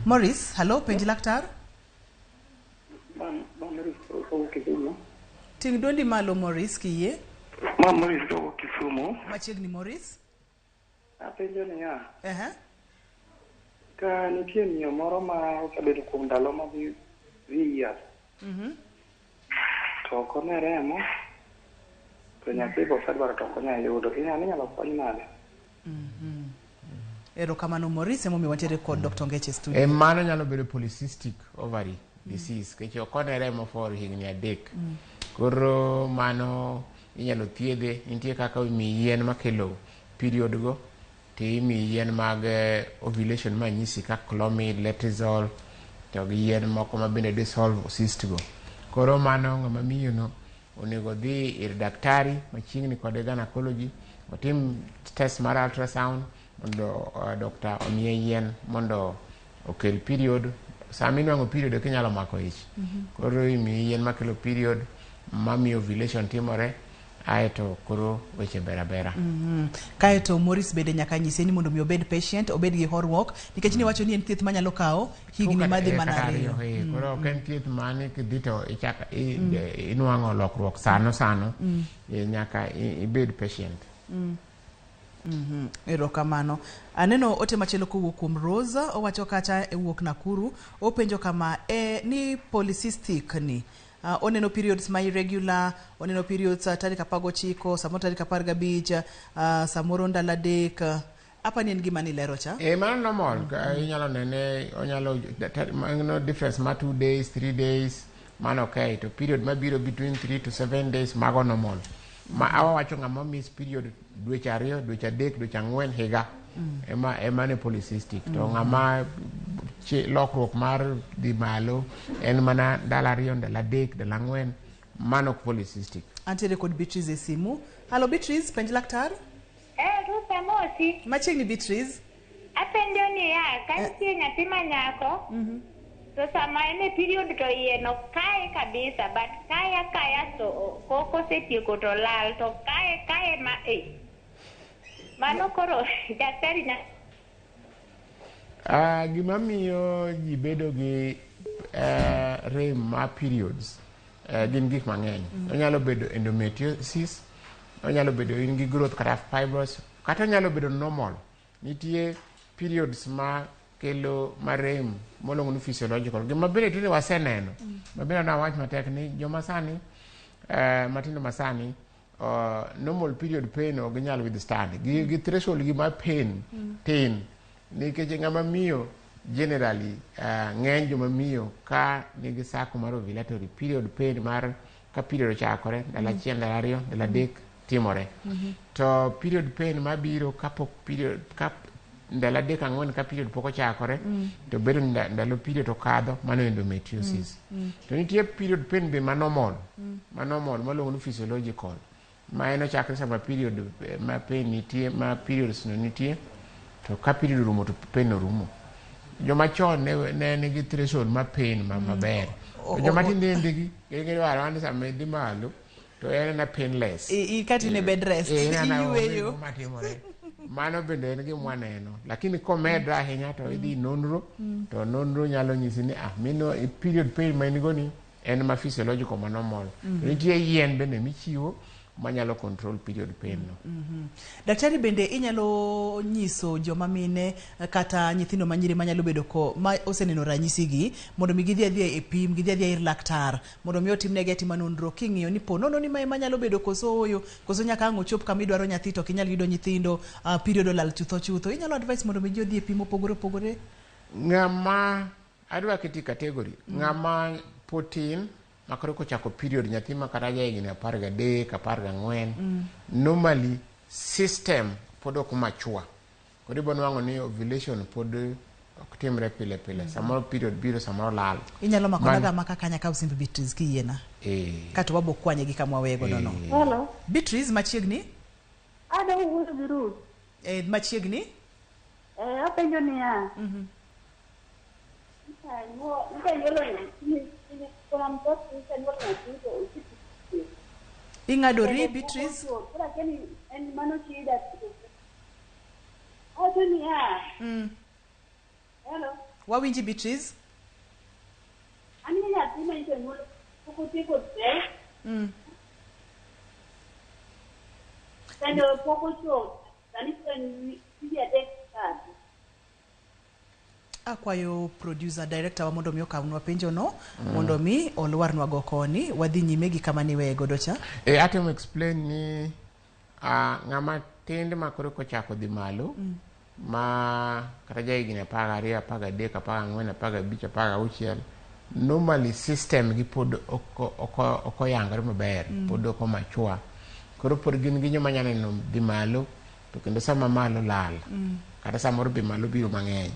Morris, hello, penj laktar? Ting' duondi malo Morris kiyie. Morris to Kisumu. Machiegni Morris. Apenjo niya. Ka nitie miyo moro ma osebedo kuom ndalo ma years. To ok one remo. To nyathi bo osedwaro to ok onyalo yudo. Inyalo kony nade? Erokamano Morris, emomiyo wantiere kod Dr. Ngeche studio. Mano nyalo bedo polycystic ovary disease. Kech ok one remo for higni 3. Koro mano inyalo thiedhe. Nitie kaka imiyi yien makelo period go. Timi yien mag ovulation ma nyisi ka clomid, letrozole, to gi yien moko ma bende dissolve cyst go. Koro mano ng'ama miyo no onego dhi ir daktari machiegni kod gynecology, otim test mar ultrasound mondo dokta omiye yien mondo okel period. Sama inwang'o period kinyalo mako ich. Koro imiyi yien makelo period mamiyo ovulation timore. Aeto koro weche bera. Kaeto Morris bende nyaka nyise ni mondo mi obed patient, obed gi horuok nikech ni wacho ni en thieth manyalo kawo higni madhi mana 2. Koro ok en thieth mane kidhi to ichaka inwang'o lokruok sano. Nyaka ibed patient. Erokamano. Aneno ote machielo kowuok kuom Rosa, owacho kacha wuok Nakuru, openjo kama ni polycystic ni oneno periods ma irregular, oneno periods tarik 19, samoro tarik 15, samoro ndalo 3. apa ni en gima ni lero cha mano normal inyalo nene onyalo no difference ma 2 days 3 days mano okay to period mabiro between 3 to 7 days mago normal ma awacho ng'ama miss period dweche 2 dweche 3 dweche 4 higa ema ne polycystic to ng'ama lokruok mar dhi malo en mana ndalo 2 ndalo 3 ndalo 4 mano polycystic. Antiere kod Beatrice e simu. Hello Beatrice, penj laktar. Rusa mosi. Machiegni Beatrice. Apenjo ni ya, kantie nyathi manyako. To sama en e period to iye no kae kabisa, but kaya to koko setieko to lal to kae ma mano koro daktari na gima miyo ji bedo gi rem ma periods gin gik mang'eny. Onyalo bedo endometriosis, onyalo bedo in gi growth kata fibrosis, kata onyalo bedo normal. Nitie periods ma kelo marem molongo ni physiological. Gima bende tinde waseneno. Mabiro na wach matek ni joma sani matindo masani normal period pain ok ginyal withstand. Gi threshold gi ma pain tin. Nikech ng'ama miyo generally ng'eny joma miyo ka nigi sako mar ovulatory period pain mar ka period ochakore ndalo 1 ndalo 2 ndalo 3 timore. To period pain mabiro kapok period ndalo 3 4 ka period pok ochakore to bedo ndalo period okadho mano endometriosis. To nitie period pain be manormal malongo ni physiological ma en ochakore sama period ma pain nitie ma periods no nitie to ka period rumo to pain no rumo. Joma chon ne nigi threshold ma pain maber. Joma tinde gi dwaro sama dhi malo to en na painless. Ikati ne bed rest. Iweyo. Mano bende en gima neno. Lakini komedra ahinya to idhi nonro to nonro nyalo nyisi ni mino period pain ma in go ni en ma physiological ma normal. Nitie yien bende michiwo manyalo control period pain no. Daktari bende inyalo nyiso joma mine kata nyithindo manyiri manyalo bedo ma oseneno ranyisi gi mondo mi gidhi adhiya e pim, gidhi adhiya ir laktar mondo mi otimnegi atima nonro king'iyo ni ponono ni ma nyalo bedo koso nyaka ang' ochop kama idwaro nyathi to kinyal yudo nyithindo period olal chutho inyalo advice mondo mi ji odhi e pim opogore. Ng'ama adwa keti category ng'ama potin makoro kochako period nyathi ma kata higni 13 14 normally system pod ok machua kodi bono wango ni ovulation pod ok timre pile samoro period biro samoro lal inyalo makonaga maka kanya ka usimbi Beatrice kiyiena kata wabo kwanye gi kama wego nono. Hello Beatrice machiegni ada wuoyo gi Ruth machiegni apenjo ni ya ing'adori Beatrice wawinji Beatrice akwayo producer director wa mondo mi okawnwa penjo no mondo mi olwarnwa go koni wadhi nyime gi kama ni wego docha atem explain ni ng'ama tind makoro kochako dhi malo ma kata higni 12 13 14 15 16 normally system gi pod oko yangore maber pod oko machua koro pod gin gi joma nyalo neno dhi malo to kendo sama malo lal kata samoro dhi malo biro mang'eny.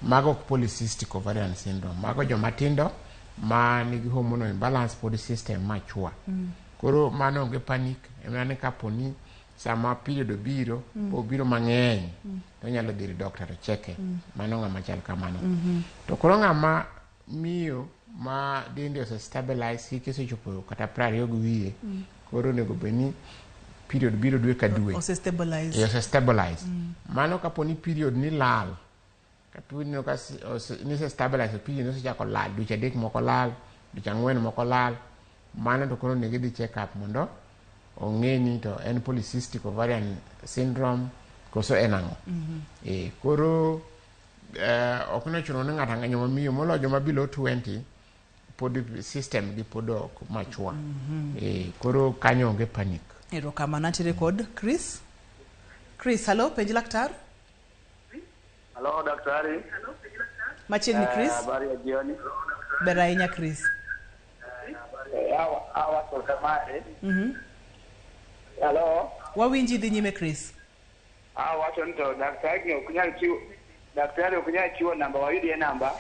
Mago polycystic ovarian syndrome. Mago joma tindo ma nigi hormonal imbalance pod system machua. Koro mano onge panic. Emane kaponi sama period biro obiro mang'eny to nyalo dhiri doctor to cheke. Mano ng'ama chal kamano. To koro ng'ama miyo ma dende ose stabilize hike osechopo kata 20 gi wiye. Koro nego beni period biro dwe ka dwe. Ose stabilize. Ose stabilize. Mano kaponi period ni lal kapi no kasi ni se stabilize period no se jako lal dweche 3 moko lal dweche 4 moko lal mano to kono negi di check up mondo ong'eni to en polycystic ovarian syndrome koso enang'o. Koro ok no chuno ni ng'ata ng'anyo mamiyo molo joma below 20 pod system gi pod ok machua. Koro kanyo onge panic. Erokamano. Antiere kod Chris, hello penj laktar. Hello, daktari. Machiegni Chris. Habari ya jioni. Ber ahinya Chris. Hawa kutoka Mare. Hello. Wawinji dhi nyime Chris. Wacho nito daktari okunyal chiwo. Daktari okunyal chiwo namba wayudie namba.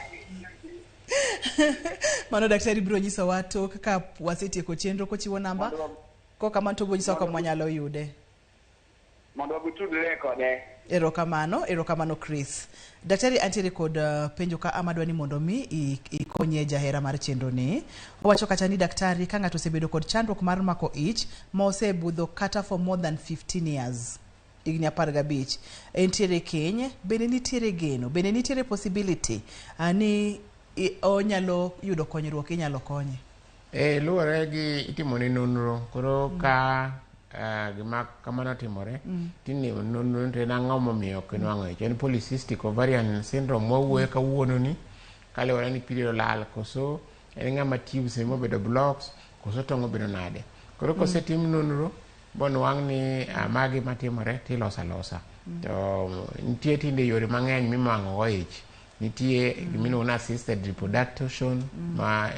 Mano daktari biro nyiso wato kaka wasetieko chenro kochiwo namba. Koka man to bonyiso kaka mwanyalo yude. Mondo butudre kode. Erokamano Chris. Daktari antiere kod penjo ka amadwa ni mondo mi ikonye jahera mar chenro ni. Owacho kata ni daktari ka ng'ato osebedo kod chandruok mar mako ich ma osebudho kata for more than 15 years. Igni 15. Entiere keny, bende nitiere geno, bende nitiere possibility ani onyalo yudo konyruok, inyalo konye. Luwore gi itimone nonro koro ka gima kamano timore tini nonro to nang'o momiyo kenwang'o ich en polycystic ovarian syndrome mawuoye kawuono ni kaluwore ni period lal koso en ng'ama tubes mobedo blocks koso tong' obedo nade koro kosetim nonro bonwang' ni magi matimore tiloso alosa to nitie tinde yore mang'eny mimang'o ich nitie gimiluongo ni assisted reproduction ma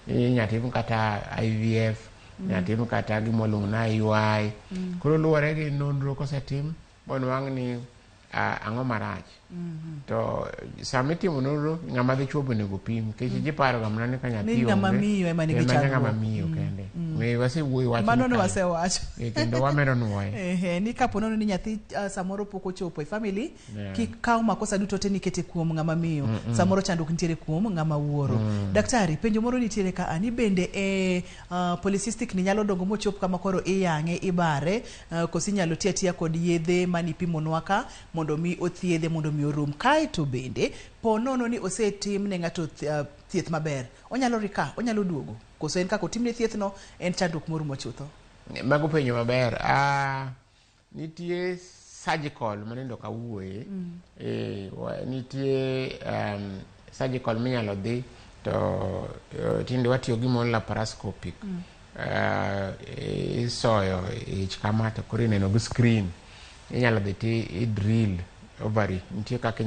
inyatim kata IVF nyatim kata gimoluongo na IUI koro luwore gi nonro kosetim bonwang' ni ang'o marach to sama itimo nonro ng'ama dhi chuo bonego pim nikech ji paroga mana ni ka nyathi ng'ama miyo ema nigi ng'ama miyo kende wasewuoyo wach mano ne wasewacho kendo wamedo nuoye ni kapo nono ni nyathi samoro pok ochopo e family kikaw makosa duto te nikete kuom ng'ama miyo samoro chandruok nitiere kuom ng'ama wuoro. Daktari, penjo moro nitiere ka ani bende polycystic ni nyalo dongo mochop kama koro iyang'e ibare kosi nyalo tiya kod yedhe manipimonwa ka mondo mi othiedhe mondo mi orum kae to bende ponono ni osetim ne ng'ato thieth maber onyalo rika onyalo duogo koso en kako timne thieth no en chandruok morumo chutho. Mago penjo maber. Nitie surgical manindo kawuoye nitie surgical minyalo dhi to tinde watiyo gi mon laparoscopic isoyo ich kama to koro ineno gi screen inyalo dhi ti i-drill ovary nitie kaka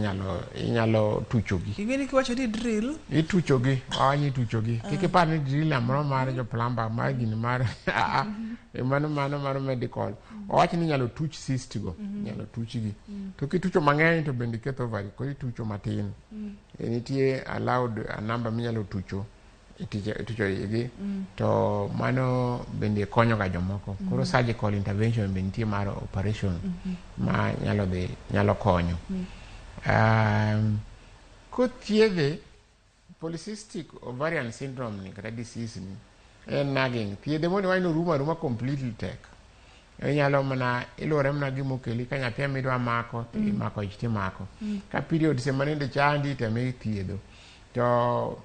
inyalo tuchogi. Ing'eni kiwacho ni drill? Ituchogi, awanyi ituchogi. Kikipar ni drill amoro mar jo plumber mar gini mar mano medical. Owacho ni inyalo tuch cyst go, inyalo tuchgi. To kitucho mang'eny to bende ketho ovary, koro itucho matin. Nitie allowed a number minyalo tucho itucho igi to mano bende konyo ga jomoko koro surgical intervention bende nitie mar operation ma nyalo konyo kothiedhe polycystic ovarian syndrome ni kata disease ni en nagging thiedhe mondo wayno ruma completely tek inyalo mana ilore mana gimokeli ka nyathi midwa mako imako ich timako ka period semanende chandi teme thiedho to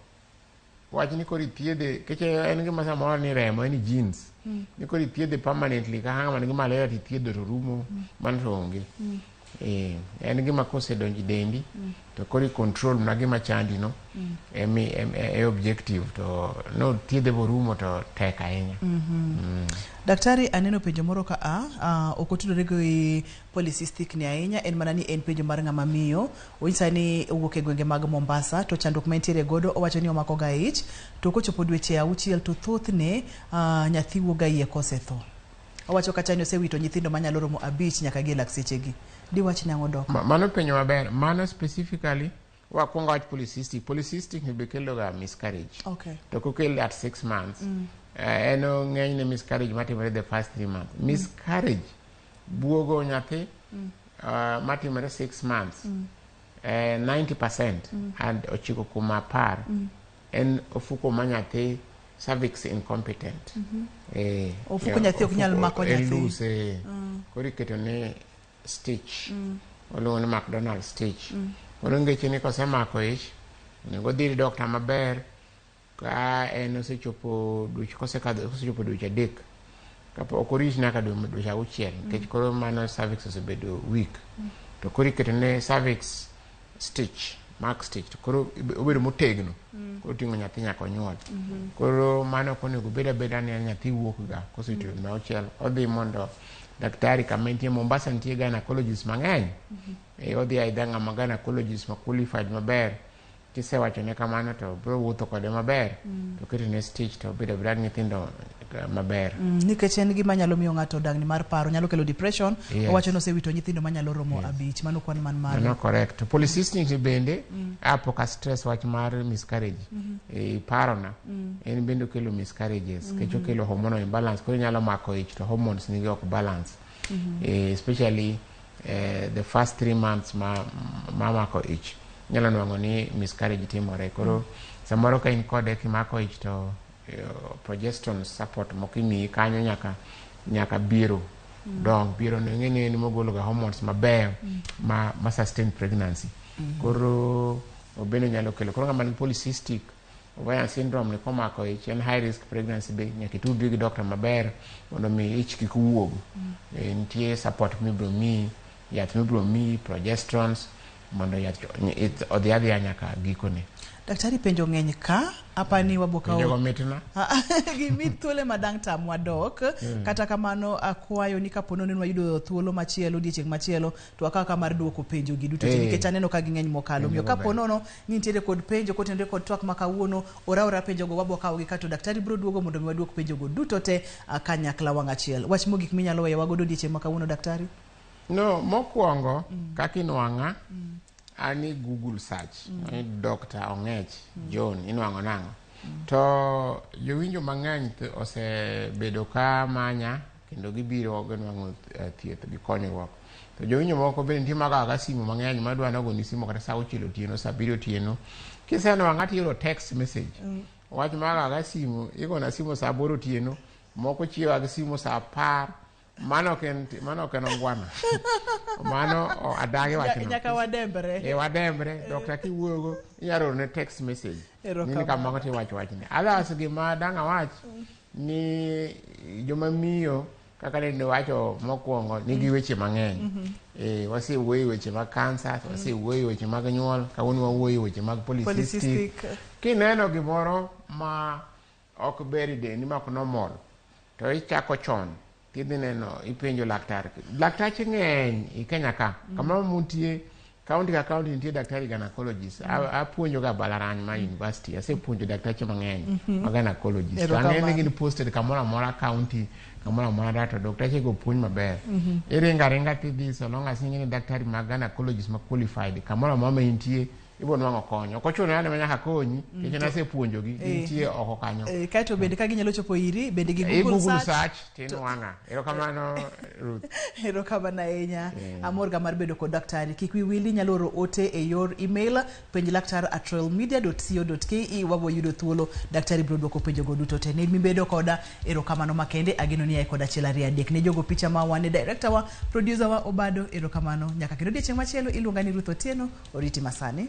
wach ni kori thiedhe keche en gima samoro ni remo en genes ni kori thiedhe permanently ka hanga man gi malaria ti thiedho to rumo man to onge en gima kosedonji dendi to kori control na gima chandi no e objective to no thiedhe borumo to tek ahinya. Daktari aneno penjo moro ka okotudore gi polycystic ni ahinya en mana ni en penjo mar ng'ama miyo onyisa ni owuok e gwenge mag Mombasa to chandruok ma entiere godo owacho ni omako ga ich to kochopo dweche 6 to thothne nyathi wuoga iye kosetho. Owacho kata ni osewito nyithindo manyalo romo 5 nyaka gi laksechegi. Diwach nang'o dok? Mano penjo maber. Mano specifically wakwongo wach polycystic ni bekelo ga miscarriage. Okay. To kokel at 6 months. Eno ng'enyne miscarriage matimore the first 3 months. Miscarriage buogo nyathi matimore 6 months 90% and ochiko kuma par en ofuko ma nyathi cervix incompetent. Ofuko nyathi ok nyal mako nyathi. Koro iketo ne stitch oluongo ni McDonald stitch koro ngeche ni kosemako ich onego dhi doctor maber ka en osechopo dweche kosechopo dweche 3 kapok orich nyaka dweche 6 nikech koro mano cervix osebedo weak to koro iketo ne cervix stitch mark stitch to koro obedo motegno koro ting'o nyathi nyaka onyuol koro mano konego bed abeda ni nyathi wuok ga kosechopo dweche 6 odhi mondo daktari kama nitie Mombasa nitie gynecologist mang'eny odhi aidha ng'ama gynecologist ma qualified maber kisewachone kamano to bro wuotho kode maber to ketone stitch to bedo brad nyithindo maber nikech en gima nyalo miyo ng'ato dangni mar paro nyalo kelo depression owacho no sewito nyithindo manyalo romo abich mano kwan man malo no correct polycystic bende apoka stress wach mar miscarriage parona en bende kelo miscarriages kecho kelo hormonal imbalance ko nyalo mako ich to hormones nigi ok balance especially the first 3 months mako ich nyalo nwang'o ni miscarriage timore koro samoro ka in kode kimako ich to progesterone support mokimi kanyo nyaka biro dong biro ng'eni ni mogolo ga hormones maber ma sustain pregnancy koro obene nyalo kelo koro ng'ama ni polycystic ovarian syndrome ni komako ich en high risk pregnancy be nyaka tudri gi doctor maber mondo mi ich kik wuog nitie support mibro mi yath mibro mi progesterones mondo odhi adhiya nyaka gikone. Daktari penjo ng'eny ka apani waboka penjo mitna gimit thuolo madang tam wadok kata kamano akwayo ni kapono ni wayudo thuolo machielo odiechieng' machielo to akaka mar duoko penjo gi duto nikech aneno ka ging'eny mokalo miyo kapono no ni nitiere kod penjo kotende kod twak makawuono ora penjo go waboka gi kato daktari bro duogo mondo mi waduok penjo go duto te kanyakla wang' achiel wach mogik minyalo weyo wagodo odiechieng' makawuono daktari. No mokwongo kakinwang'a ani Google search Dr. Ongech John inwang'o nang'o to jowinjo mang'eny osebedo ka manya kendo gibiro ginwang'o thieth gi konyruok to jowinjo moko bende nitie magaga simu mang'eny madwa nogoni simu kata saa 6 otieno saa 7 otieno kisenwang'a tiyudo text message wach magaga simu igona simu saa 8 otieno moko chiewa gi simu saa 10 mano ken ongwana mano adage wachno nyaka wadembre wadembre dokta kiwuogo inyalo ne text message nini kama ngati wachni alas gima danga wach ni joma miyo kaka ne wacho mokwongo nigi weche mang'eny wase wuoyo weche mag cancer wase wuoyo weche mag nyuol kawuono wawuoyo weche mag polycystic kineno gimoro ma ok beri dendi ma ok normal to ichako chon tidhi neno ipenjo laktache ng'eny i Kenya ka kama mutie kaunti ka kaunti nitie daktari gynecologist apuonjo ga Balarany ma university asepuonjo daktache mang'eny ma gynecologist to ang'eni gin posted kamoro amora county kamoro amora to daktache go puonj maber iringa tidhi so long as ing'eni daktari ma gynecologist ma qualified kamoro amora ma intie ibo nwang'o konyo okochuno yani manyaka konyi nikech nasepuonjogi nitie oko kanyo kaito bende ka ginyalo chopo iri bende gi Google search tinwang'a erokamano Ruth erokamano ahinya amor ga mar bedo kod daktari kik wiwili nyalo oro ote e yor email penjlaktar@royalmedia.co.ke wabo yudo thuolo daktari bro duoko penjo go duto te ne mibedo koda erokamano makende ageno ni ai koda chelari adek ne jogo picha ma wane director wa producer wa Obado erokamano nyaka kendo odiechieng' machielo iluonga ni Ruth Otieno oriti masani.